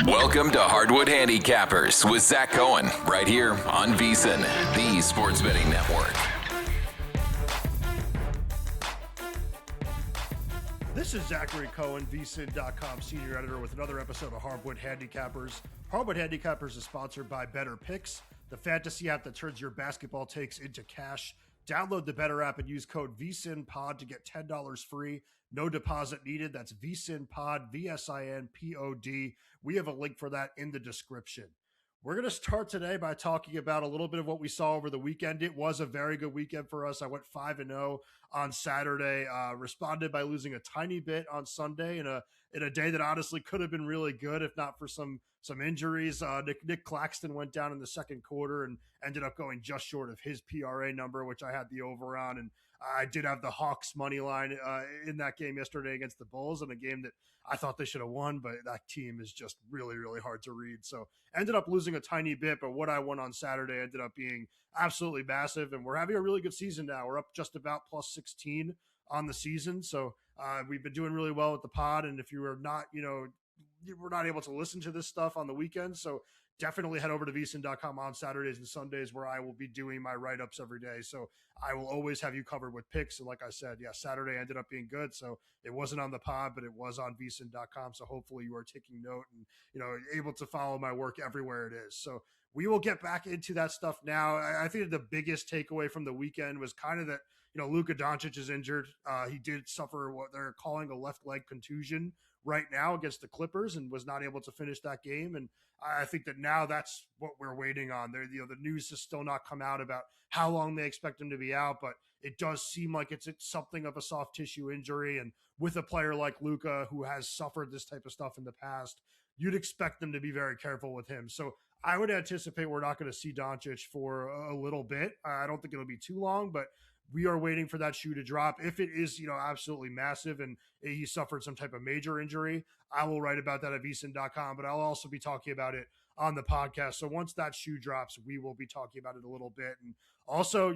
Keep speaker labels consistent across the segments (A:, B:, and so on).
A: Welcome to Hardwood Handicappers with Zach Cohen, right here on VSiN, the Sports Betting Network.
B: This is Zachary Cohen, VSiN.com senior editor, with another episode of Hardwood Handicappers. Hardwood Handicappers is sponsored by Better Picks, the fantasy app that turns your basketball takes into cash. Download the Better app and use code VSiNPod to get $10 free. No deposit needed. That's VSiNPod, VSINPOD. We have a link for that in the description. We're going to start today by talking about a little bit of what we saw over the weekend. It was a very good weekend for us. I went 5-0 on Saturday, responded by losing a tiny bit on Sunday in a day that honestly could have been really good if not for some injuries. Nick Claxton went down in the second quarter and ended up going just short of his PRA number, which I had the over on. And I did have the Hawks money line in that game yesterday against the Bulls, in a game that I thought they should have won, but that team is just really, really hard to read. So ended up losing a tiny bit, but what I won on Saturday ended up being absolutely massive. And we're having a really good season now. We're up just about plus 16 on the season. So we've been doing really well with the pod. And if you are not, we're not able to listen to this stuff on the weekends. So definitely head over to VSiN.com on Saturdays and Sundays, where I will be doing my write-ups every day. So I will always have you covered with picks. And like I said, Saturday ended up being good. So it wasn't on the pod, but it was on VSiN.com. So hopefully you are taking note and, able to follow my work everywhere it is. So we will get back into that stuff now. I think the biggest takeaway from the weekend was kind of that, Luka Doncic is injured. He did suffer what they're calling a left leg contusion right now against the Clippers and was not able to finish that game. And I think that now that's what we're waiting on. There, the news has still not come out about how long they expect him to be out, but it does seem like it's something of a soft tissue injury. And with a player like Luka, who has suffered this type of stuff in the past, you'd expect them to be very careful with him. So I would anticipate we're not going to see Doncic for a little bit. I don't think it'll be too long, but we are waiting for that shoe to drop. If it is, absolutely massive and he suffered some type of major injury, I will write about that at VSiN.com, but I'll also be talking about it on the podcast. So once that shoe drops, we will be talking about it a little bit. And also,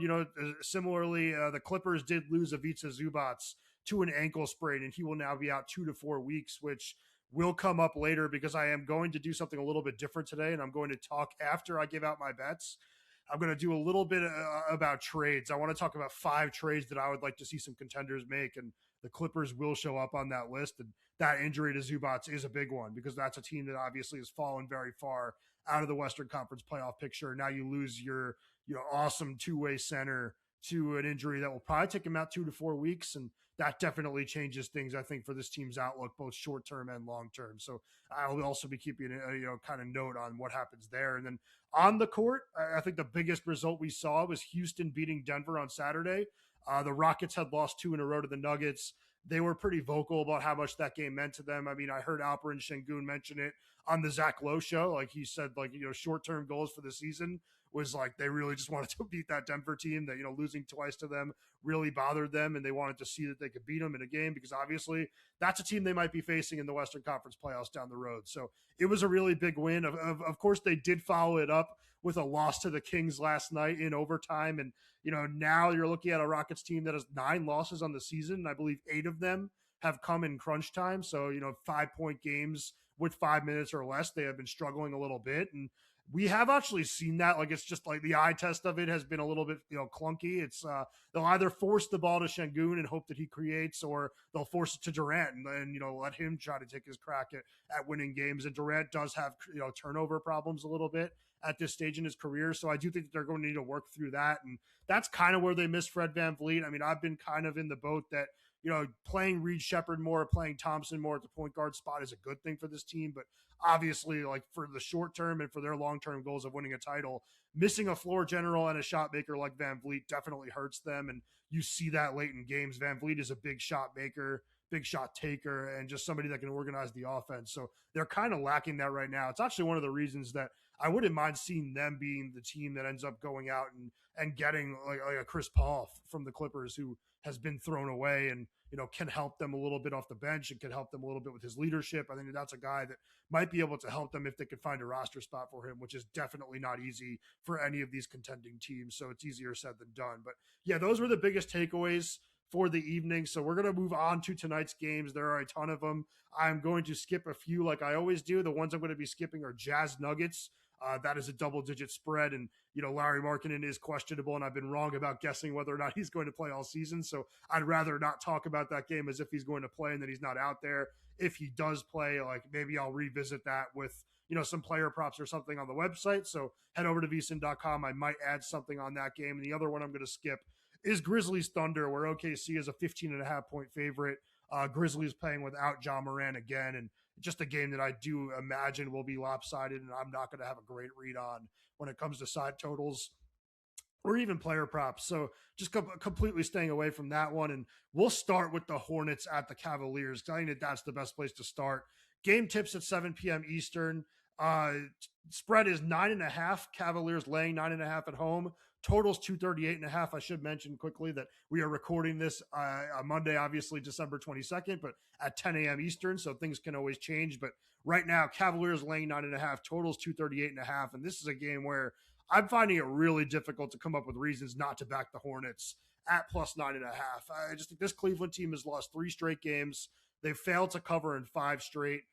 B: similarly, the Clippers did lose Ivica Zubac to an ankle sprain, and he will now be out 2 to 4 weeks, which will come up later because I am going to do something a little bit different today, and I'm going to talk after I give out my bets. I'm going to do a little bit about trades. I want to talk about 5 trades that I would like to see some contenders make, and the Clippers will show up on that list. And that injury to Zubac is a big one because that's a team that obviously has fallen very far out of the Western Conference playoff picture. Now you lose your awesome two-way center to an injury that will probably take him out 2 to 4 weeks, and that definitely changes things, I think, for this team's outlook, both short-term and long-term. So I'll also be keeping a kind of note on what happens there. And then on the court, I think the biggest result we saw was Houston beating Denver on Saturday. The Rockets had lost 2 in a row to the Nuggets. They were pretty vocal about how much that game meant to them. I mean, I heard Alperen Şengün mention it on the Zach Lowe show. Like he said, short-term goals for the season was like they really just wanted to beat that Denver team that, losing twice to them really bothered them, and they wanted to see that they could beat them in a game because obviously that's a team they might be facing in the Western Conference playoffs down the road. So it was a really big win. Of course, they did follow it up with a loss to the Kings last night in overtime. And, now you're looking at a Rockets team that has 9 losses on the season, and I believe 8 of them have come in crunch time. So, 5-point games with 5 minutes or less, they have been struggling a little bit. And we have actually seen that. Like, it's just like the eye test of it has been a little bit, clunky. It's they'll either force the ball to Şengün and hope that he creates, or they'll force it to Durant and let him try to take his crack at winning games. And Durant does have, turnover problems a little bit at this stage in his career. So I do think that they're going to need to work through that. And that's kind of where they miss Fred VanVleet. I mean, I've been kind of in the boat that, playing Reed Shepherd more, playing Thompson more at the point guard spot is a good thing for this team. But obviously, like for the short term and for their long-term goals of winning a title, missing a floor general and a shot maker like VanVleet definitely hurts them. And you see that late in games. VanVleet is a big shot maker, big shot taker, and just somebody that can organize the offense. So they're kind of lacking that right now. It's actually one of the reasons that I wouldn't mind seeing them being the team that ends up going out and getting like a Chris Paul from the Clippers, who has been thrown away and, can help them a little bit off the bench and can help them a little bit with his leadership. I think that's a guy that might be able to help them if they could find a roster spot for him, which is definitely not easy for any of these contending teams. So it's easier said than done. But yeah, those were the biggest takeaways for the evening. So we're going to move on to tonight's games. There are a ton of them. I'm going to skip a few like I always do. The ones I'm going to be skipping are Jazz Nuggets. That is a double-digit spread, and Larry Markkinen is questionable, and I've been wrong about guessing whether or not he's going to play all season. So I'd rather not talk about that game as if he's going to play and that he's not out there. If he does play, like maybe I'll revisit that with some player props or something on the website. So head over to VSiN.com. I might add something on that game. And the other one I'm going to skip is Grizzlies Thunder, where OKC is a 15.5-point favorite. Grizzlies playing without Ja Morant again, and just a game that I do imagine will be lopsided, and I'm not going to have a great read on when it comes to side totals or even player props. So just completely staying away from that one. And we'll start with the Hornets at the Cavaliers. I think that that's the best place to start. Game tips at 7 p.m. Eastern. Spread is 9.5. Cavaliers laying 9.5 at home. Totals 238.5. I should mention quickly that we are recording this on Monday, obviously December 22nd, but at 10 a.m. Eastern, so things can always change. But right now, Cavaliers laying 9.5, totals 238.5, and this is a game where I'm finding it really difficult to come up with reasons not to back the Hornets at plus 9.5. I just think this Cleveland team has lost 3 straight games. They've failed to cover in 5 straight.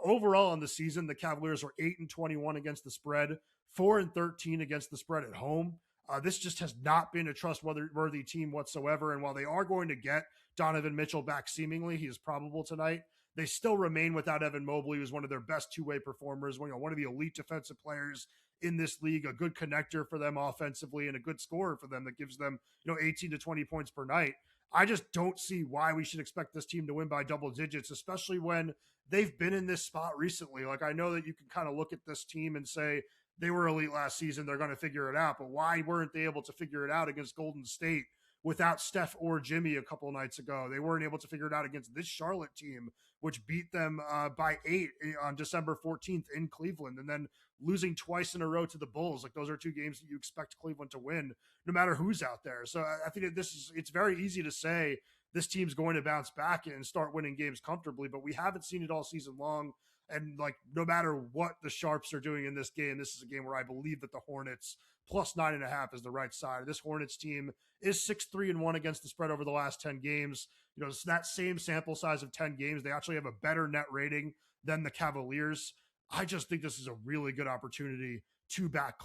B: Overall on the season, the Cavaliers are 8-21 against the spread, 4-13 against the spread at home. This just has not been a trustworthy team whatsoever. And while they are going to get Donovan Mitchell back seemingly, he is probable tonight, they still remain without Evan Mobley, who's one of their best two-way performers, one of the elite defensive players in this league, a good connector for them offensively and a good scorer for them that gives them 18 to 20 points per night. I just don't see why we should expect this team to win by double digits, especially when they've been in this spot recently. Like, I know that you can kind of look at this team and say they were elite last season, they're going to figure it out, but why weren't they able to figure it out against Golden State without Steph or Jimmy a couple of nights ago? They weren't able to figure it out against this Charlotte team, which beat them by 8 on December 14th in Cleveland, and then losing twice in a row to the Bulls. Like, those are 2 games that you expect Cleveland to win no matter who's out there. So I think that it's very easy to say this team's going to bounce back and start winning games comfortably, but we haven't seen it all season long. And like, no matter what the Sharps are doing in this game, this is a game where I believe that the Hornets plus 9.5 is the right side. This Hornets team is 6-3-1 against the spread over the last 10 games. It's that same sample size of 10 games. They actually have a better net rating than the Cavaliers. I just think this is a really good opportunity to back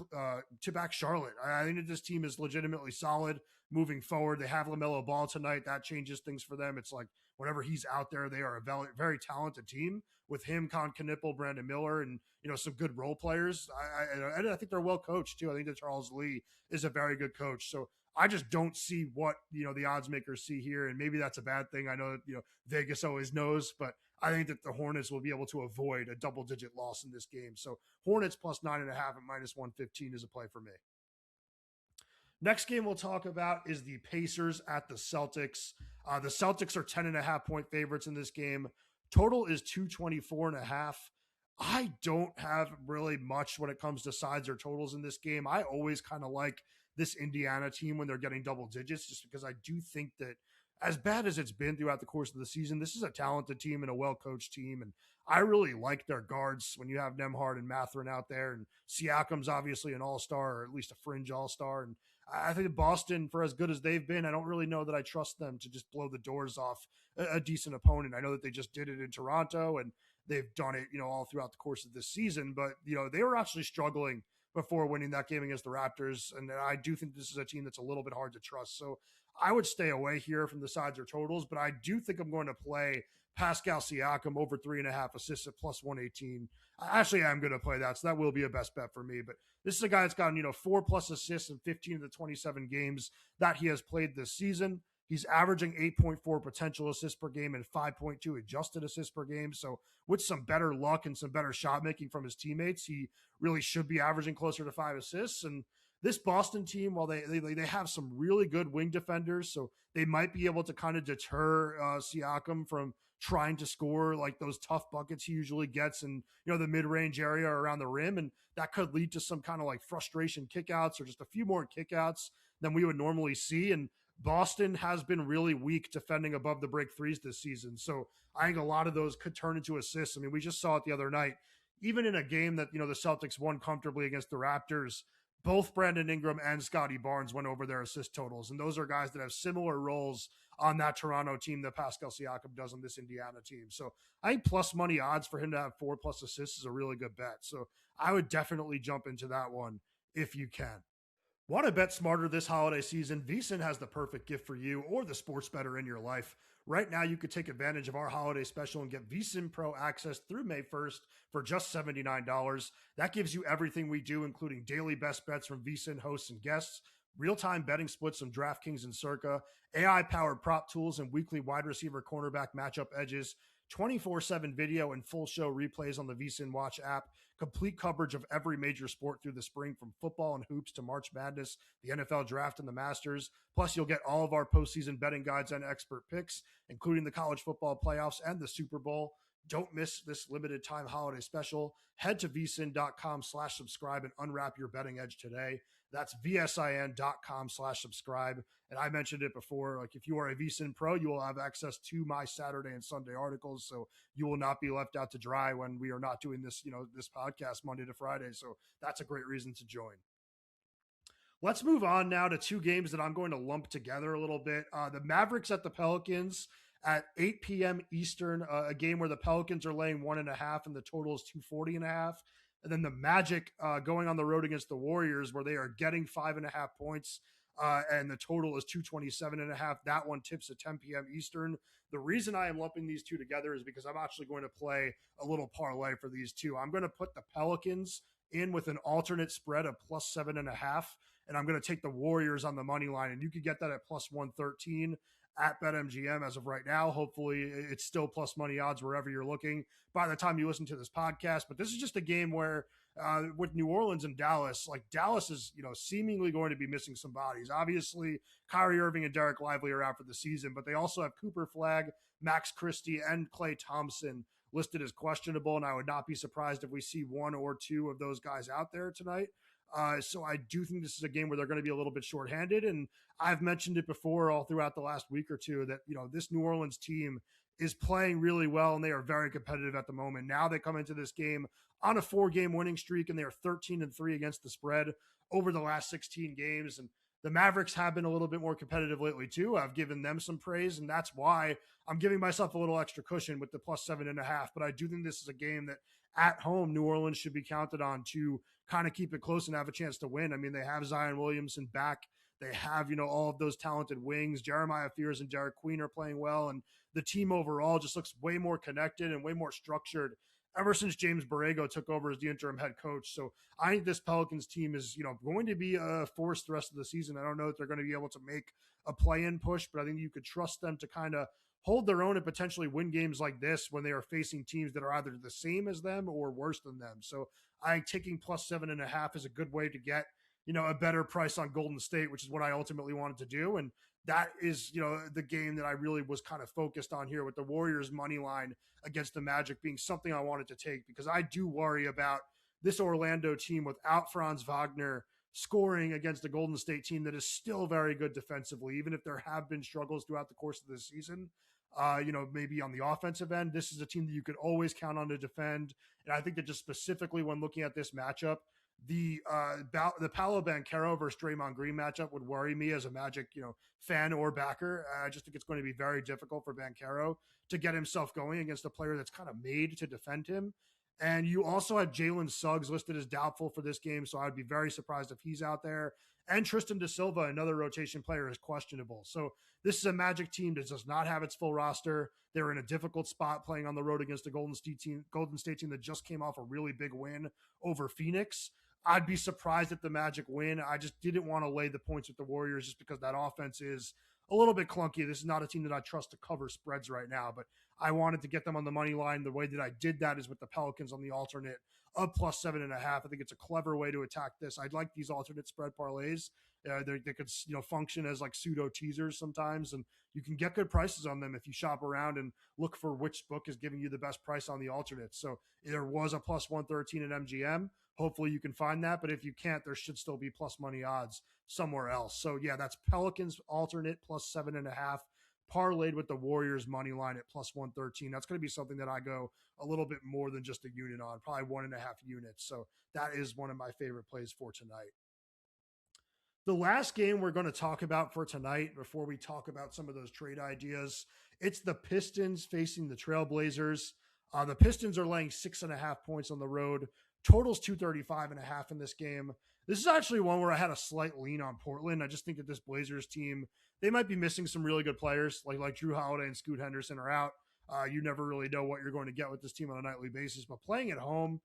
B: Charlotte. I think that this team is legitimately solid moving forward. They have LaMelo Ball tonight. That changes things for them. It's like whenever he's out there, they are a very, very talented team with him, Con Knipple, Brandon Miller, and some good role players. I think they're well coached too. I think that Charles Lee is a very good coach. So I just don't see what the odds makers see here, and maybe that's a bad thing. I know that Vegas always knows, but I think that the Hornets will be able to avoid a double-digit loss in this game. So Hornets plus 9.5 at minus 115 is a play for me. Next game we'll talk about is the Pacers at the Celtics. The Celtics are 10.5-point favorites in this game. Total is 224.5. I don't have really much when it comes to sides or totals in this game. I always kind of like this Indiana team when they're getting double digits, just because I do think that as bad as it's been throughout the course of the season, this is a talented team and a well-coached team. And I really like their guards when you have Nembhard and Mathurin out there. And Siakam's obviously an all-star, or at least a fringe all-star. And I think Boston, for as good as they've been, I don't really know that I trust them to just blow the doors off a decent opponent. I know that they just did it in Toronto, and they've done it, all throughout the course of this season. But, they were actually struggling before winning that game against the Raptors. And I do think this is a team that's a little bit hard to trust. So I would stay away here from the sides or totals, but I do think I'm going to play Pascal Siakam over 3.5 assists at plus 118. Actually, I'm going to play that. So that will be a best bet for me. But this is a guy that's gotten, 4+ assists in 15 of the 27 games that he has played this season. He's averaging 8.4 potential assists per game and 5.2 adjusted assists per game. So with some better luck and some better shot making from his teammates, he really should be averaging closer to 5 assists. And this Boston team, while they have some really good wing defenders, so they might be able to kind of deter Siakam from trying to score like those tough buckets he usually gets in the mid-range area or around the rim, and that could lead to some kind of like frustration kickouts or just a few more kickouts than we would normally see. And Boston has been really weak defending above the break threes this season, so I think a lot of those could turn into assists. I mean, we just saw it the other night, even in a game that the Celtics won comfortably against the Raptors. Both Brandon Ingram and Scotty Barnes went over their assist totals, and those are guys that have similar roles on that Toronto team that Pascal Siakam does on this Indiana team. So I think plus money odds for him to have 4+ assists is a really good bet. So I would definitely jump into that one if you can. Want to bet smarter this holiday season? VSiN has the perfect gift for you or the sports bettor in your life. Right now, you could take advantage of our holiday special and get VSiN Pro access through May 1st for just $79. That gives you everything we do, including daily best bets from VSiN hosts and guests, real-time betting splits from DraftKings and Circa, AI-powered prop tools and weekly wide receiver cornerback matchup edges, 24/7 video and full show replays on the VSiN Watch app, complete coverage of every major sport through the spring from football and hoops to March Madness, the NFL Draft, and the Masters. Plus, you'll get all of our postseason betting guides and expert picks, including the college football playoffs and the Super Bowl. Don't miss this limited time holiday special. Head to vsin.com/subscribe and unwrap your betting edge today. That's vsin.com/subscribe. And I mentioned it before, like if you are a VSiN Pro, you will have access to my Saturday and Sunday articles. So you will not be left out to dry when we are not doing this, this podcast Monday to Friday. So that's a great reason to join. Let's move on now to two games that I'm going to lump together a little bit. The Mavericks at the Pelicans at 8 p.m. Eastern, a game where the Pelicans are laying 1.5 and the total is 240.5. And then the Magic going on the road against the Warriors where they are getting 5.5 points and the total is 227.5. That one tips at 10 p.m. Eastern. The reason I am lumping these two together is because I'm actually going to play a little parlay for these two. I'm going to put the Pelicans in with an alternate spread of plus 7.5. And I'm going to take the Warriors on the money line. And you could get that at plus 113 at BetMGM as of right now. Hopefully it's still plus money odds wherever you're looking by the time you listen to this podcast. But this is just a game where with New Orleans and Dallas, like Dallas is, seemingly going to be missing some bodies. Obviously, Kyrie Irving and Derek Lively are out for the season, but they also have Cooper Flagg, Max Christie, and Klay Thompson listed as questionable. And I would not be surprised if we see one or two of those guys out there tonight. So I do think this is a game where they're going to be a little bit shorthanded. And I've mentioned it before all throughout the last week or two that, this New Orleans team is playing really well and they are very competitive at the moment. Now they come into this game on a 4-game winning streak and they are 13-3 against the spread over the last 16 games. And the Mavericks have been a little bit more competitive lately too. I've given them some praise and that's why I'm giving myself a little extra cushion with the plus 7.5. But I do think this is a game that at home, New Orleans should be counted on to kind of keep it close and have a chance to win. I mean, they have Zion Williamson back. They have, all of those talented wings. Jeremiah Fears and Derek Queen are playing well. And the team overall just looks way more connected and way more structured ever since James Borrego took over as the interim head coach. So I think this Pelicans team is, going to be a force the rest of the season. I don't know if they're going to be able to make a play-in push, but I think you could trust them to kind of hold their own and potentially win games like this when they are facing teams that are either the same as them or worse than them. So I think taking plus 7.5 is a good way to get, a better price on Golden State, which is what I ultimately wanted to do. And that is, the game that I really was kind of focused on here with the Warriors money line against the Magic being something I wanted to take because I do worry about this Orlando team without Franz Wagner scoring against a Golden State team that is still very good defensively, even if there have been struggles throughout the course of this season. Maybe on the offensive end, this is a team that you could always count on to defend. And I think that just specifically when looking at this matchup, the Paolo Banchero versus Draymond Green matchup would worry me as a Magic, fan or backer. I just think it's going to be very difficult for Banchero to get himself going against a player that's kind of made to defend him. And you also have Jalen Suggs listed as doubtful for this game, so I'd be very surprised if he's out there. And Tristan Da Silva, another rotation player, is questionable. So this is a Magic team that does not have its full roster. They're in a difficult spot playing on the road against a Golden State team that just came off a really big win over Phoenix. I'd be surprised if the Magic win. I just didn't want to lay the points with the Warriors just because that offense is a little bit clunky. This is not a team that I trust to cover spreads right now, but I wanted to get them on the money line. The way that I did that is with the Pelicans on the alternate of plus 7.5. I think it's a clever way to attack this. I'd like these alternate spread parlays. They could, function as like pseudo teasers sometimes, and you can get good prices on them if you shop around and look for which book is giving you the best price on the alternates. So there was a plus 113 at MGM. Hopefully you can find that, but if you can't, there should still be plus money odds somewhere else. So yeah, that's Pelicans alternate plus 7.5 parlayed with the Warriors money line at plus 113. That's going to be something that I go a little bit more than just a unit on, probably 1.5 units. So that is one of my favorite plays for tonight. The last game we're going to talk about for tonight, before we talk about some of those trade ideas, it's the Pistons facing the Trailblazers. The Pistons are laying 6.5 points on the road. Totals 235.5 in this game. This is actually one where I had a slight lean on Portland. I just think that this Blazers team, they might be missing some really good players, like Drew Holiday and Scoot Henderson are out. You never really know what you're going to get with this team on a nightly basis, but playing at home,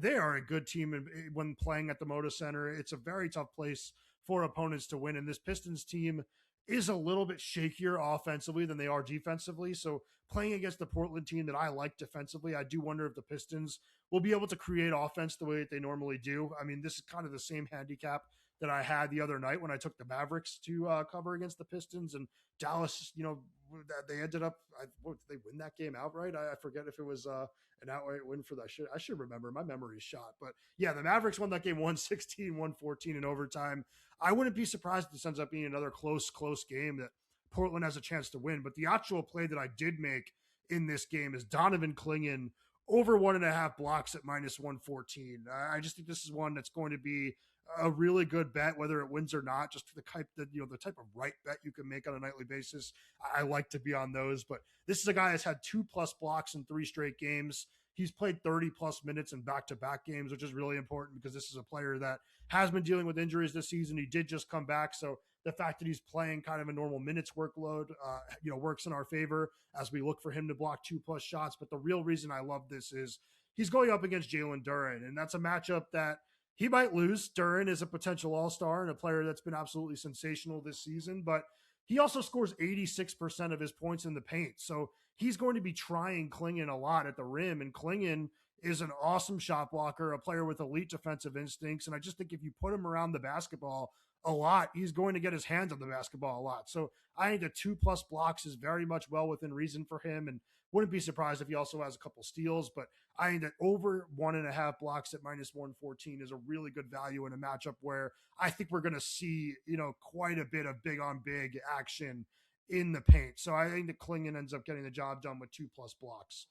B: they are a good team when playing at the Moda Center. It's a very tough place for opponents to win. And this Pistons team is a little bit shakier offensively than they are defensively. So playing against the Portland team that I like defensively, I do wonder if the Pistons will be able to create offense the way that they normally do. I mean, this is kind of the same handicap that I had the other night when I took the Mavericks to cover against the Pistons, and Dallas, they ended up, did they win that game outright? I forget if it was an outright win for that. I should remember. My memory is shot. But yeah, the Mavericks won that game 116, 114 in overtime. I wouldn't be surprised if this ends up being another close game that Portland has a chance to win. But the actual play that I did make in this game is Donovan Clingan over 1.5 blocks at minus 114. I just think this is one that's going to be a really good bet, whether it wins or not. Just the type of right bet you can make on a nightly basis. I like to be on those, but this is a guy that's had 2+ blocks in 3 straight games. He's played 30+ minutes in back-to-back games, which is really important because this is a player that has been dealing with injuries this season. He did just come back, so the fact that he's playing kind of a normal minutes workload, works in our favor as we look for him to block 2+ shots. But the real reason I love this is he's going up against Jalen Duren, and that's a matchup that he might lose. Duren is a potential all-star and a player that's been absolutely sensational this season, but he also scores 86% of his points in the paint. So he's going to be trying Clingan a lot at the rim, and Clingan is an awesome shot blocker, a player with elite defensive instincts. And I just think if you put him around the basketball a lot, he's going to get his hands on the basketball a lot. So I think the 2+ blocks is very much well within reason for him, and wouldn't be surprised if he also has a couple steals. But I think that over 1.5 blocks at minus 114 is a really good value in a matchup where I think we're going to see, quite a bit of big on big action in the paint. So I think that Clingan ends up getting the job done with 2+ blocks.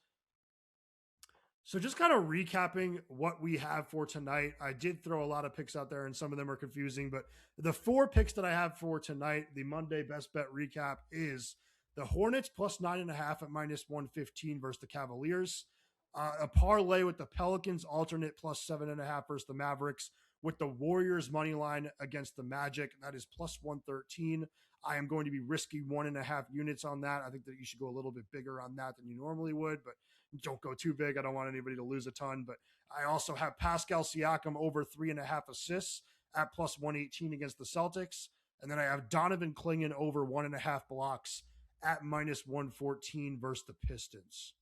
B: So just kind of recapping what we have for tonight. I did throw a lot of picks out there and some of them are confusing, but the 4 picks that I have for tonight, the Monday best bet recap, is the Hornets plus 9.5 at minus 115 versus the Cavaliers. A parlay with the Pelicans alternate plus 7.5 versus the Mavericks, with the Warriors money line against the Magic. That is plus 113. I am going to be risky 1.5 units on that. I think that you should go a little bit bigger on that than you normally would, but don't go too big. I don't want anybody to lose a ton. But I also have Pascal Siakam over 3.5 assists at plus 118 against the Celtics. And then I have Donovan Clingan over 1.5 blocks at minus 114 versus the Pistons.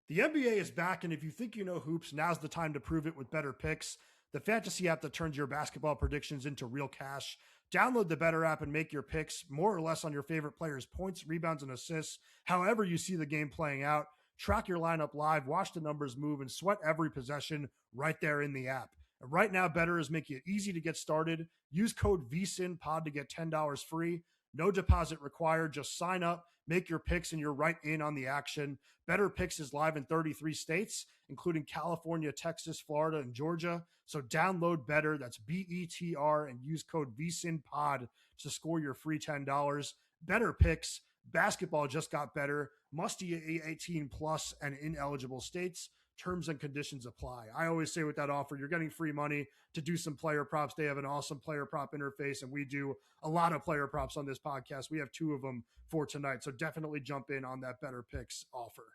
B: The NBA is back, and if you think you know hoops, now's the time to prove it with Better Picks, the fantasy app that turns your basketball predictions into real cash. Download the Better app and make your picks more or less on your favorite players' points, rebounds, and assists, however you see the game playing out. Track your lineup live, watch the numbers move, and sweat every possession right there in the app. And right now, Better is making it easy to get started. Use code VSiNPOD to get $10 free. No deposit required. Just sign up, make your picks, and you're right in on the action. Better Picks is live in 33 states, including California, Texas, Florida, and Georgia. So download Better, that's BETR, and use code VSiNPOD to score your free $10. Better Picks, basketball just got better. Must be 18 plus and ineligible states. Terms and conditions apply. I always say with that offer, you're getting free money to do some player props. They have an awesome player prop interface, and we do a lot of player props on this podcast. We have 2 of them for tonight, so definitely jump in on that Better Picks offer.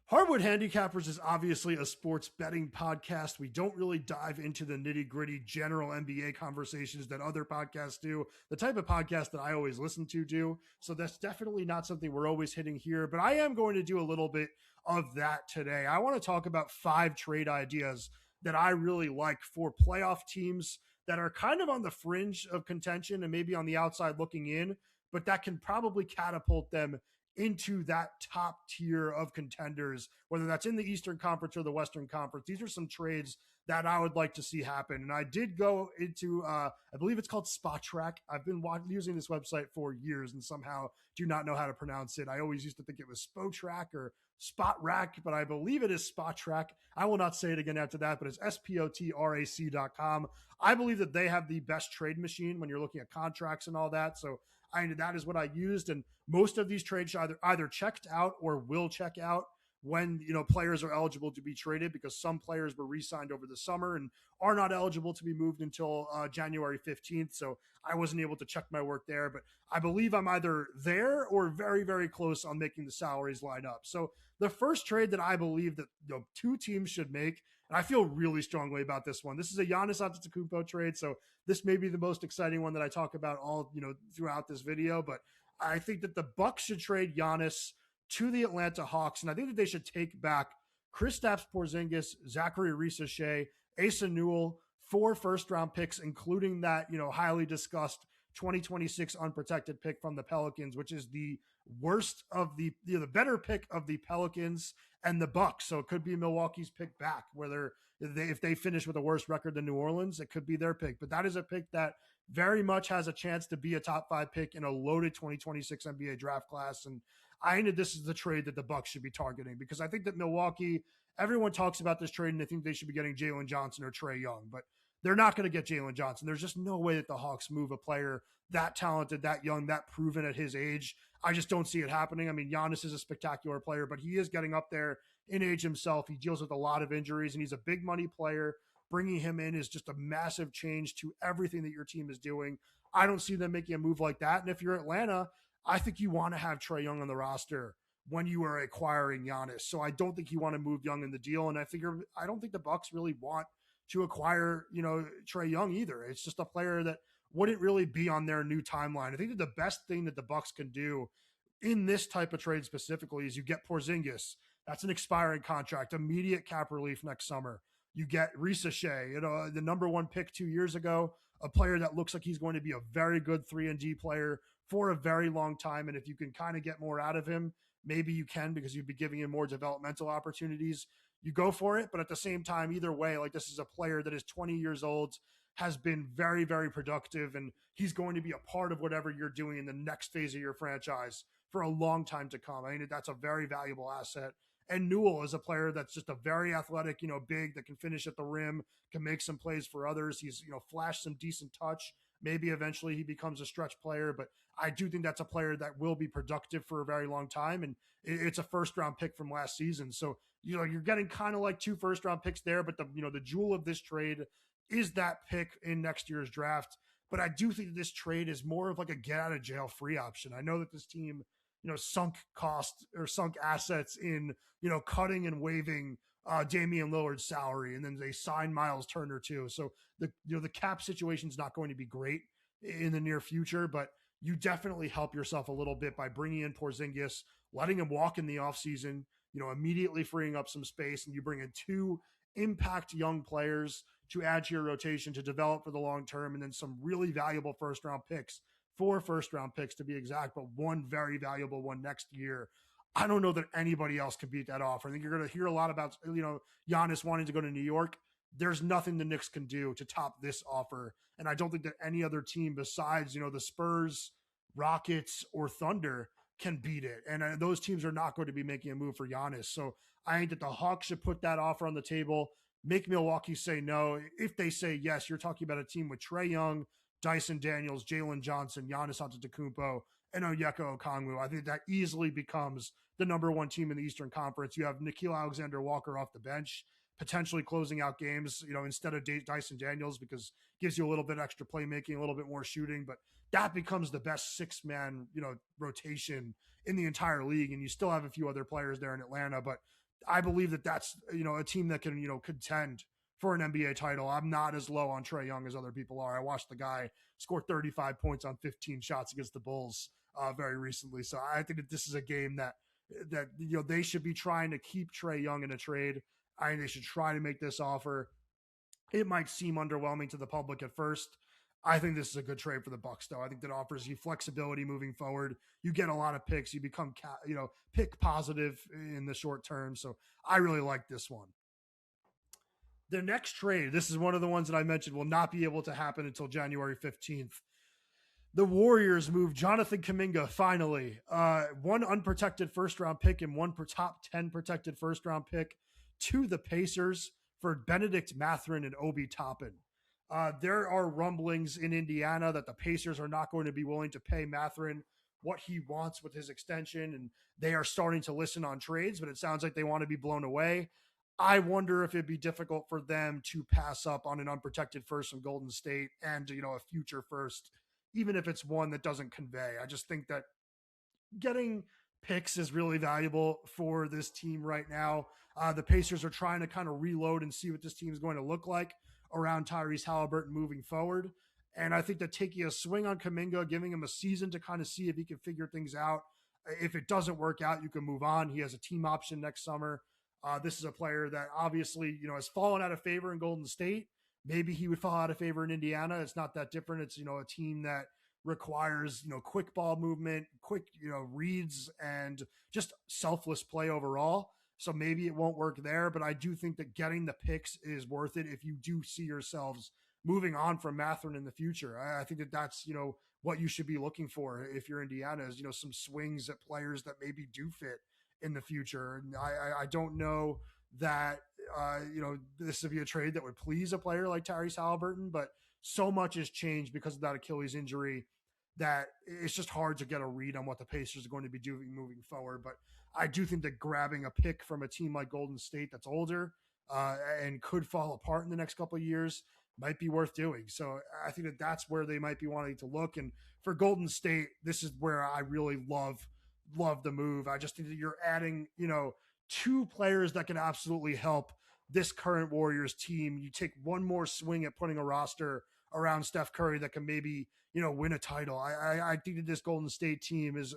B: Hardwood Handicappers is obviously a sports betting podcast. We don't really dive into the nitty-gritty general NBA conversations that other podcasts do, the type of podcast that I always listen to do. So that's definitely not something we're always hitting here, but I am going to do a little bit of that today. I want to talk about 5 trade ideas that I really like for playoff teams that are kind of on the fringe of contention and maybe on the outside looking in, but that can probably catapult them into that top tier of contenders, whether that's in the Eastern Conference or the Western Conference. These are some trades that I would like to see happen. And I did go into, I believe it's called Spot Track. I've been using this website for years and somehow do not know how to pronounce it. I always used to think it was Spotrack or Spot Rack, but I believe it is Spot Track. I will not say it again after that, but it's spotrac.com. I believe that they have the best trade machine when you're looking at contracts and all that. So that is what I used. And most of these trades either checked out or will check out when players are eligible to be traded, because some players were re-signed over the summer and are not eligible to be moved until January 15th. So I wasn't able to check my work there, but I believe I'm either there or very, very close on making the salaries line up. So the first trade that I believe that two teams should make, and I feel really strongly about this one. This is a Giannis Antetokounmpo trade, so this may be the most exciting one that I talk about all throughout this video. But I think that the Bucks should trade Giannis to the Atlanta Hawks, and I think that they should take back Kristaps Porzingis, Zachary Risachet, Asa Newell, 4 first-round picks, including that highly discussed 2026 unprotected pick from the Pelicans, which is the worst of the better pick of the Pelicans and the Bucks. So it could be Milwaukee's pick back, whether if they finish with a worse record than New Orleans, it could be their pick. But that is a pick that very much has a chance to be a top 5 pick in a loaded 2026 NBA draft class. And I think this is the trade that the Bucks should be targeting, because I think that Milwaukee, everyone talks about this trade and they think they should be getting Jalen Johnson or Trae Young, but they're not going to get Jalen Johnson. There's just no way that the Hawks move a player that talented, that young, that proven at his age. I just don't see it happening. I mean, Giannis is a spectacular player, but he is getting up there in age himself. He deals with a lot of injuries, and he's a big money player. Bringing him in is just a massive change to everything that your team is doing. I don't see them making a move like that. And if you're Atlanta, I think you want to have Trae Young on the roster when you are acquiring Giannis. So I don't think you want to move Young in the deal. And I don't think the Bucks really want to acquire, Trae Young either. It's just a player that wouldn't really be on their new timeline. I think that the best thing that the Bucks can do in this type of trade specifically is you get Porzingis. That's an expiring contract, immediate cap relief next summer. You get Risachet, the number 1 pick 2 years ago, a player that looks like he's going to be a very good 3-and-D player for a very long time. And if you can kind of get more out of him, maybe you can, because you'd be giving him more developmental opportunities. You go for it. But at the same time, either way, like, this is a player that is 20 years old, has been very, very productive, and he's going to be a part of whatever you're doing in the next phase of your franchise for a long time to come. I mean, that's a very valuable asset. And Newell is a player that's just a very athletic, big, that can finish at the rim, can make some plays for others. He's, flashed some decent touch. Maybe eventually he becomes a stretch player, but I do think that's a player that will be productive for a very long time. And it's a first-round pick from last season. So, you're getting kind of like 2 first-round picks there, but the jewel of this trade is that pick in next year's draft. But I do think that this trade is more of like a get-out-of-jail-free option. I know that this team, sunk assets in, cutting and waiving Damian Lillard's salary, and then they signed Miles Turner too. So the cap situation is not going to be great in the near future, but you definitely help yourself a little bit by bringing in Porzingis, letting him walk in the offseason, immediately freeing up some space, and you bring in 2 impact young players to add to your rotation to develop for the long term, and then some really valuable first-round picks, 4 first-round picks to be exact, but 1 very valuable one next year. I don't know that anybody else can beat that offer. I think you're going to hear a lot about, Giannis wanting to go to New York. There's nothing the Knicks can do to top this offer. And I don't think that any other team besides, the Spurs, Rockets, or Thunder can beat it. And those teams are not going to be making a move for Giannis. So I think that the Hawks should put that offer on the table, make Milwaukee say no. If they say yes, you're talking about a team with Trae Young, Dyson Daniels, Jalen Johnson, Giannis Antetokounmpo, and Onyeka Okongwu. I think that easily becomes the number 1 team in the Eastern Conference. You have Nickeil Alexander-Walker off the bench, potentially closing out games, instead of Dyson Daniels, because gives you a little bit extra playmaking, a little bit more shooting. But that becomes the best 6-man, rotation in the entire league. And you still have a few other players there in Atlanta. But I believe that that's, a team that can, contend for an NBA title. I'm not as low on Trae Young as other people are. I watched the guy score 35 points on 15 shots against the Bulls very recently. So I think that this is a game that they should be trying to keep Trae Young in a trade. I think they should try to make this offer. It might seem underwhelming to the public at first. I think this is a good trade for the Bucks, though. I think that offers you flexibility moving forward. You get a lot of picks. You become, pick positive in the short term. So I really like this one. The next trade, this is one of the ones that I mentioned will not be able to happen until January 15th. The Warriors moved Jonathan Kuminga finally. One unprotected first-round pick and one top 10 protected first-round pick to the Pacers for Benedict Mathurin and Obi Toppin. There are rumblings in Indiana that the Pacers are not going to be willing to pay Mathurin what he wants with his extension, and they are starting to listen on trades, but it sounds like they want to be blown away. I wonder if it'd be difficult for them to pass up on an unprotected first from Golden State and, a future first, even if it's one that doesn't convey. I just think that getting picks is really valuable for this team right now. The Pacers are trying to kind of reload and see what this team is going to look like around Tyrese Halliburton moving forward. And I think that taking a swing on Kuminga, giving him a season to kind of see if he can figure things out. If it doesn't work out, you can move on. He has a team option next summer. This is a player that obviously, has fallen out of favor in Golden State. Maybe he would fall out of favor in Indiana. It's not that different. It's, a team that requires, quick ball movement, quick, reads, and just selfless play overall. So maybe it won't work there, but I do think that getting the picks is worth it if you do see yourselves moving on from Mathurin in the future. I think that that's, what you should be looking for if you're Indiana is, some swings at players that maybe do fit in the future. And I don't know that, this would be a trade that would please a player like Tyrese Halliburton, but so much has changed because of that Achilles injury that it's just hard to get a read on what the Pacers are going to be doing moving forward. But I do think that grabbing a pick from a team like Golden State that's older and could fall apart in the next couple of years might be worth doing. So I think that that's where they might be wanting to look. And for Golden State, this is where I really love the move. I just think that you're adding, two players that can absolutely help this current Warriors team. You take one more swing at putting a roster around Steph Curry that can maybe, win a title. I think that this Golden State team is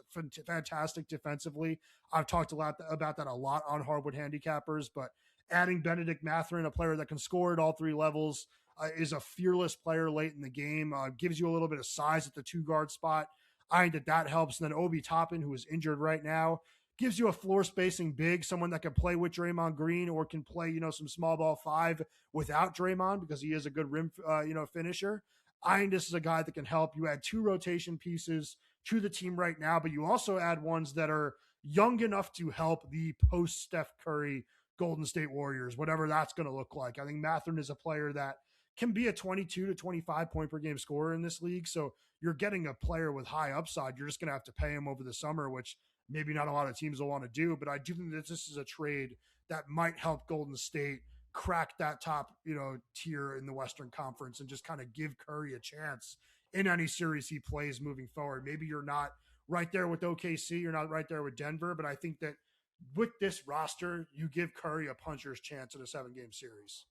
B: fantastic defensively. I've talked about that a lot on Hardwood Handicappers, but adding Benedict Mathurin, a player that can score at all three levels, is a fearless player late in the game, gives you a little bit of size at the 2-guard spot. I think that helps. And then Obi Toppin, who is injured right now, gives you a floor spacing big, someone that can play with Draymond Green or can play, some small ball 5 without Draymond because he is a good rim, finisher. I think this is a guy that can help. You add 2 rotation pieces to the team right now, but you also add ones that are young enough to help the post-Steph Curry Golden State Warriors, whatever that's going to look like. I think Mathurin is a player that can be a 22 to 25 point per game scorer in this league. So you're getting a player with high upside. You're just going to have to pay him over the summer, which maybe not a lot of teams will want to do, but I do think that this is a trade that might help Golden State crack that top, tier in the Western Conference and just kind of give Curry a chance in any series he plays moving forward. Maybe you're not right there with OKC, you're not right there with Denver, but I think that with this roster, you give Curry a puncher's chance in a 7-game series.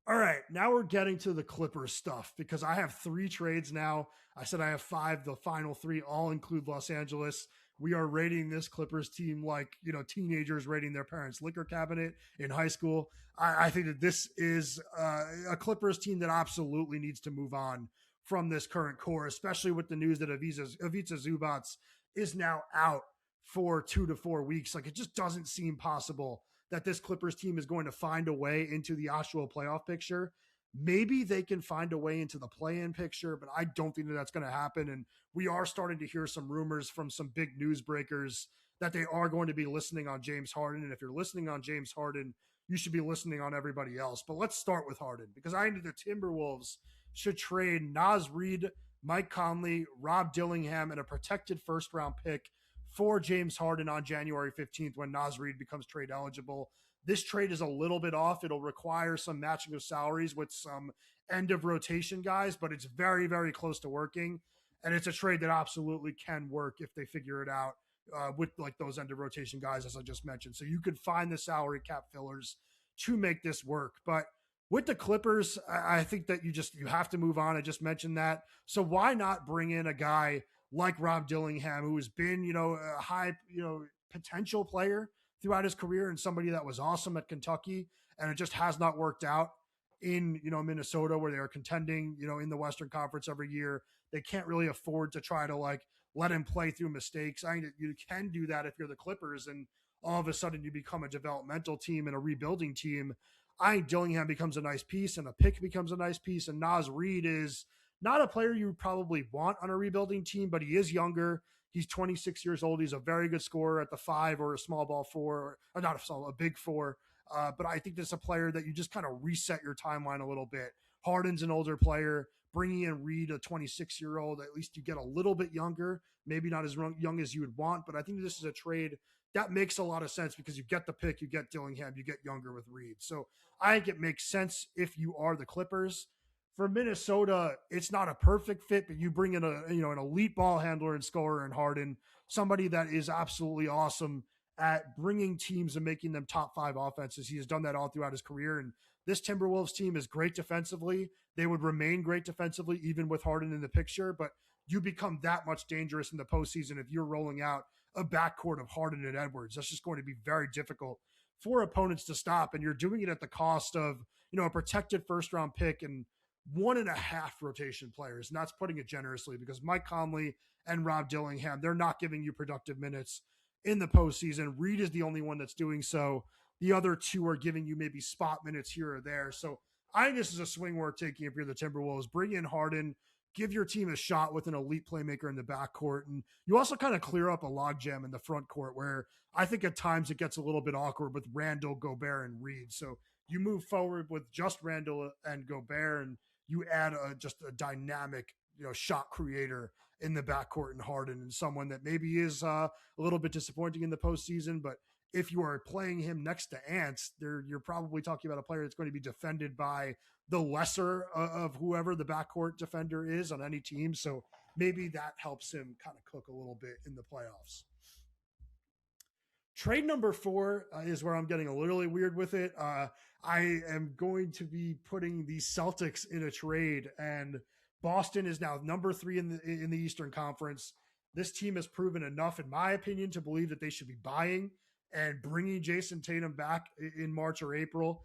B: All right, now we're getting to the Clippers stuff because I have 3 trades now. I said I have 5. The final 3 all include Los Angeles. We are rating this Clippers team like, teenagers rating their parents' liquor cabinet in high school. I think that this is a Clippers team that absolutely needs to move on from this current core, especially with the news that Ivica Zubac is now out for 2 to 4 weeks. Like, it just doesn't seem possible that this Clippers team is going to find a way into the actual playoff picture. Maybe they can find a way into the play-in picture, but I don't think that that's going to happen. And we are starting to hear some rumors from some big newsbreakers that they are going to be listening on James Harden. And if you're listening on James Harden, you should be listening on everybody else. But let's start with Harden because I think the Timberwolves should trade Naz Reid, Mike Conley, Rob Dillingham, and a protected first-round pick for James Harden on January 15th when Naz Reid becomes trade eligible. This trade is a little bit off. It'll require some matching of salaries with some end of rotation guys, but it's very, very close to working. And it's a trade that absolutely can work if they figure it out with like those end of rotation guys, as I just mentioned. So you could find the salary cap fillers to make this work. But with the Clippers, I think that you have to move on. I just mentioned that. So why not bring in a guy like Rob Dillingham, who has been, a high, potential player throughout his career and somebody that was awesome at Kentucky, and it just has not worked out in, Minnesota where they are contending, in the Western Conference every year. They can't really afford to try to let him play through mistakes. I think you can do that if you're the Clippers and all of a sudden you become a developmental team and a rebuilding team. I think Dillingham becomes a nice piece and a pick becomes a nice piece. And Naz Reid is not a player you would probably want on a rebuilding team, but he is younger. He's 26 years old. He's a very good scorer at the 5 or a small ball 4, or not a big 4. But I think this is a player that you just kind of reset your timeline a little bit. Harden's an older player. Bringing in Reed, a 26-year-old, at least you get a little bit younger. Maybe not as young as you would want, but I think this is a trade that makes a lot of sense because you get the pick, you get Dillingham, you get younger with Reed. So I think it makes sense if you are the Clippers. For Minnesota, it's not a perfect fit, but you bring in an elite ball handler and scorer in Harden, somebody that is absolutely awesome at bringing teams and making them top 5 offenses. He has done that all throughout his career, and this Timberwolves team is great defensively. They would remain great defensively even with Harden in the picture, but you become that much dangerous in the postseason if you're rolling out a backcourt of Harden and Edwards. That's just going to be very difficult for opponents to stop, and you're doing it at the cost of a protected first-round pick and 1.5 rotation players, and that's putting it generously because Mike Conley and Rob Dillingham, they're not giving you productive minutes in the postseason. Reed is the only one that's doing so. The other 2 are giving you maybe spot minutes here or there. So I think this is a swing worth taking if you're the Timberwolves. Bring in Harden, give your team a shot with an elite playmaker in the backcourt, and you also kind of clear up a logjam in the front court where I think at times it gets a little bit awkward with Randall, Gobert, and Reed. So you move forward with just Randall and Gobert, and you add just a dynamic, shot creator in the backcourt in Harden, and someone that maybe is a little bit disappointing in the postseason. But if you are playing him next to Ants, you're probably talking about a player that's going to be defended by the lesser of whoever the backcourt defender is on any team. So maybe that helps him kind of cook a little bit in the playoffs. Trade number 4 is where I'm getting a little weird with it. I am going to be putting the Celtics in a trade, and Boston is now number 3 in the Eastern Conference. This team has proven enough, in my opinion, to believe that they should be buying and bringing Jason Tatum back in March or April.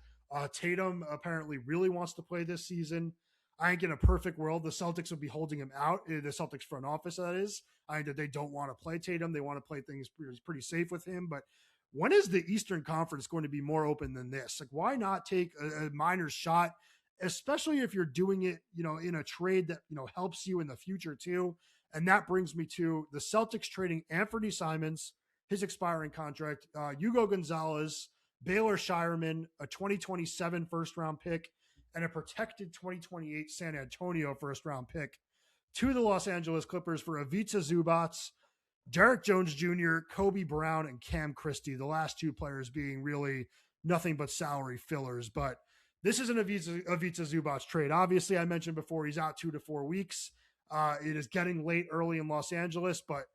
B: Tatum apparently really wants to play this season. I think in a perfect world, the Celtics would be holding him out. The Celtics front office, that is. I think that they don't want to play Tatum. They want to play things pretty safe with him. But when is the Eastern Conference going to be more open than this? Like, why not take a minor shot, especially if you're doing it, in a trade that, helps you in the future too? And that brings me to the Celtics trading Anthony Simons, his expiring contract, Hugo Gonzalez, Baylor Shireman, a 2027 first-round pick, and a protected 2028 San Antonio first-round pick to the Los Angeles Clippers for Ivica Zubac, Derek Jones Jr., Kobe Brown, and Cam Christie, the last 2 players being really nothing but salary fillers. But this is an Ivica Zubac trade. Obviously, I mentioned before, he's out 2 to 4 weeks. It is getting late early in Los Angeles, but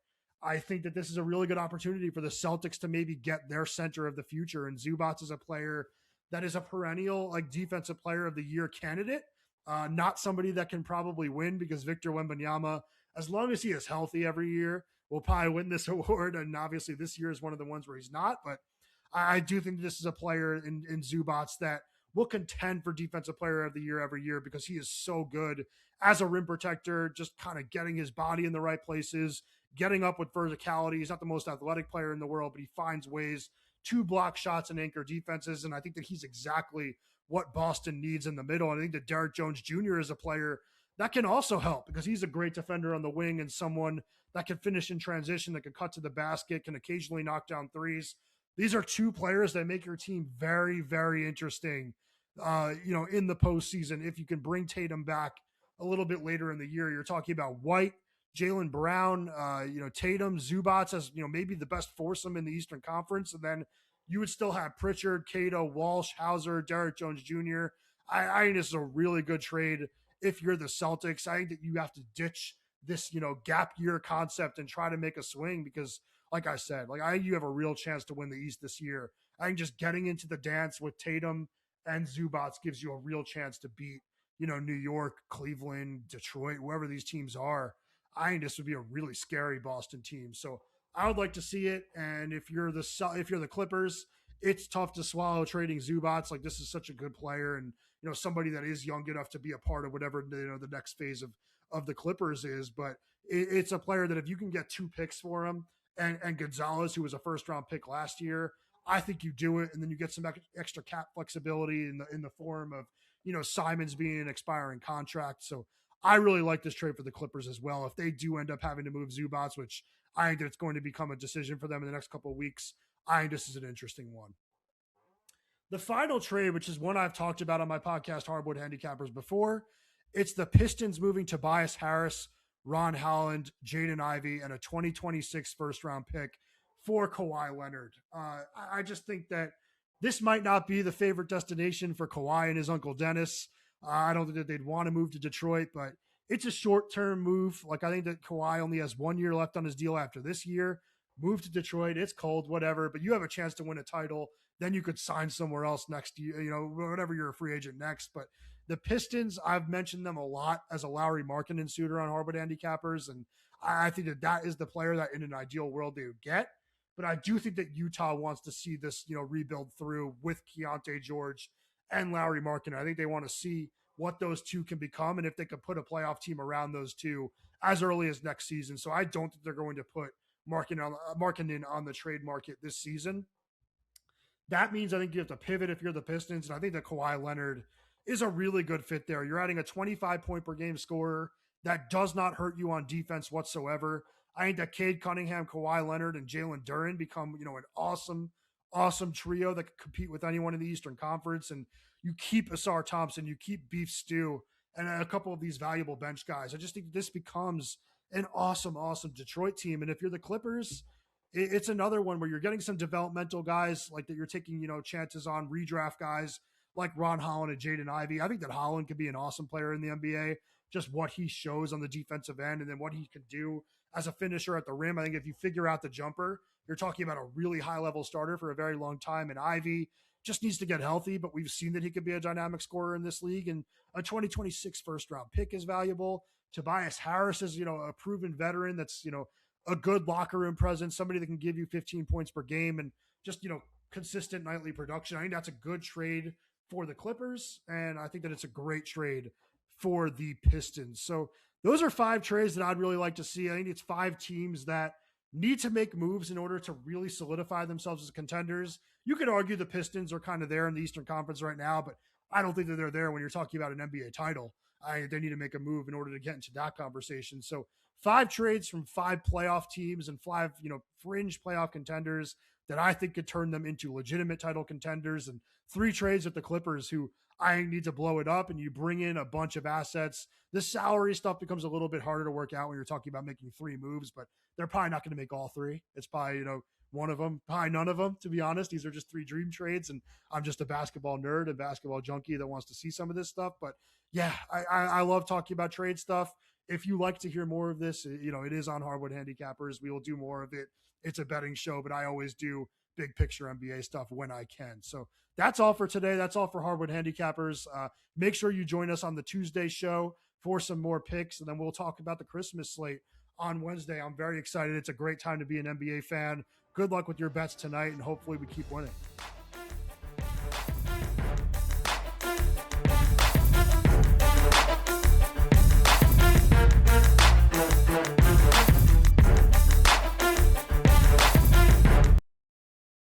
B: I think that this is a really good opportunity for the Celtics to maybe get their center of the future. And Zubac is a player that is a perennial defensive player of the year candidate. Not somebody that can probably win because Victor Wembanyama, as long as he is healthy every year, will probably win this award. And obviously this year is one of the ones where he's not. But I do think this is a player in Zubac that will contend for defensive player of the year every year because he is so good as a rim protector, just kind of getting his body in the right places, getting up with verticality. He's not the most athletic player in the world, but he finds ways to block shots and anchor defenses. And I think that he's exactly what Boston needs in the middle. And I think that Derek Jones Jr. is a player that can also help because he's a great defender on the wing and someone that can finish in transition, that can cut to the basket, can occasionally knock down threes. These are 2 players that make your team very, very interesting, in the postseason. If you can bring Tatum back a little bit later in the year, you're talking about White, Jaylen Brown, Tatum, Zubac as, maybe the best foursome in the Eastern Conference. And then you would still have Pritchard, Cato, Walsh, Hauser, Derek Jones Jr. I think this is a really good trade if you're the Celtics. I think that you have to ditch this, gap year concept and try to make a swing because, like I said, you have a real chance to win the East this year. I think just getting into the dance with Tatum and Zubac gives you a real chance to beat, New York, Cleveland, Detroit, whoever these teams are. I think this would be a really scary Boston team. So I would like to see it. And if you're the Clippers, it's tough to swallow trading Zubac. This is such a good player and, somebody that is young enough to be a part of whatever, the next phase of the Clippers is. But it's a player that if you can get 2 picks for him and Gonzalez, who was a first-round pick last year, I think you do it. And then you get some extra cap flexibility in the form of, Simons being an expiring contract. So I really like this trade for the Clippers as well. If they do end up having to move Zubats, which I think it's going to become a decision for them in the next couple of weeks, I think this is an interesting one. The final trade, which is one I've talked about on my podcast, Hardwood Handicappers, before, it's the Pistons moving Tobias Harris, Ron Holland, Jaden Ivey, and a 2026 first-round pick for Kawhi Leonard. I just think that this might not be the favorite destination for Kawhi and his uncle Dennis. I don't think that they'd want to move to Detroit, but it's a short-term move. Like, I think that Kawhi only has 1 year left on his deal after this year. Move to Detroit. It's cold, whatever, but you have a chance to win a title. Then you could sign somewhere else next year, whatever, you're a free agent next. But the Pistons, I've mentioned them a lot as a Lauri Markkanen suitor on Hardwood Handicappers, and I think that is the player that in an ideal world they would get. But I do think that Utah wants to see this, rebuild through with Keontae George and Lauri Markkanen. I think they want to see what those two can become and if they could put a playoff team around those two as early as next season. So I don't think they're going to put Markkanen on the trade market this season. That means I think you have to pivot if you're the Pistons, and I think that Kawhi Leonard is a really good fit there. You're adding a 25-point-per-game scorer that does not hurt you on defense whatsoever. I think that Cade Cunningham, Kawhi Leonard, and Jalen Duren become, an awesome trio that can compete with anyone in the Eastern Conference. And you keep Asar Thompson, you keep Beef Stew, and a couple of these valuable bench guys. I just think this becomes an awesome Detroit team. And if you're the Clippers, it's another one where you're getting some developmental guys like that you're taking, chances on, redraft guys like Ron Holland and Jaden Ivey. I think that Holland could be an awesome player in the NBA, just what he shows on the defensive end and then what he can do as a finisher at the rim. I think if you figure out the jumper, you're talking about a really high-level starter for a very long time. And Ivey just needs to get healthy, but we've seen that he could be a dynamic scorer in this league. And a 2026 first-round pick is valuable. Tobias Harris is, a proven veteran that's, a good locker room presence, somebody that can give you 15 points per game and just, consistent nightly production. I think that's a good trade for the Clippers, and I think that it's a great trade for the Pistons. So those are 5 trades that I'd really like to see. I think it's 5 teams that need to make moves in order to really solidify themselves as contenders. You could argue the Pistons are kind of there in the Eastern Conference right now, but I don't think that they're there when you're talking about an NBA title. They need to make a move in order to get into that conversation. So 5 trades from 5 playoff teams and 5, fringe playoff contenders that I think could turn them into legitimate title contenders, and 3 trades with the Clippers who I need to blow it up, and you bring in a bunch of assets. The salary stuff becomes a little bit harder to work out when you're talking about making 3 moves, but they're probably not going to make all 3. It's probably, one of them, probably none of them, to be honest. These are just 3 dream trades, and I'm just a basketball nerd, a basketball junkie that wants to see some of this stuff. But yeah, I love talking about trade stuff. If you like to hear more of this, it is on Hardwood Handicappers. We will do more of it. It's a betting show, but I always do big picture NBA stuff when I can. So that's all for today. That's all for Hardwood Handicappers. Make sure you join us on the Tuesday show for some more picks, and then we'll talk about the Christmas slate on Wednesday. I'm very excited. It's a great time to be an NBA fan. Good luck with your bets tonight, and hopefully we keep winning.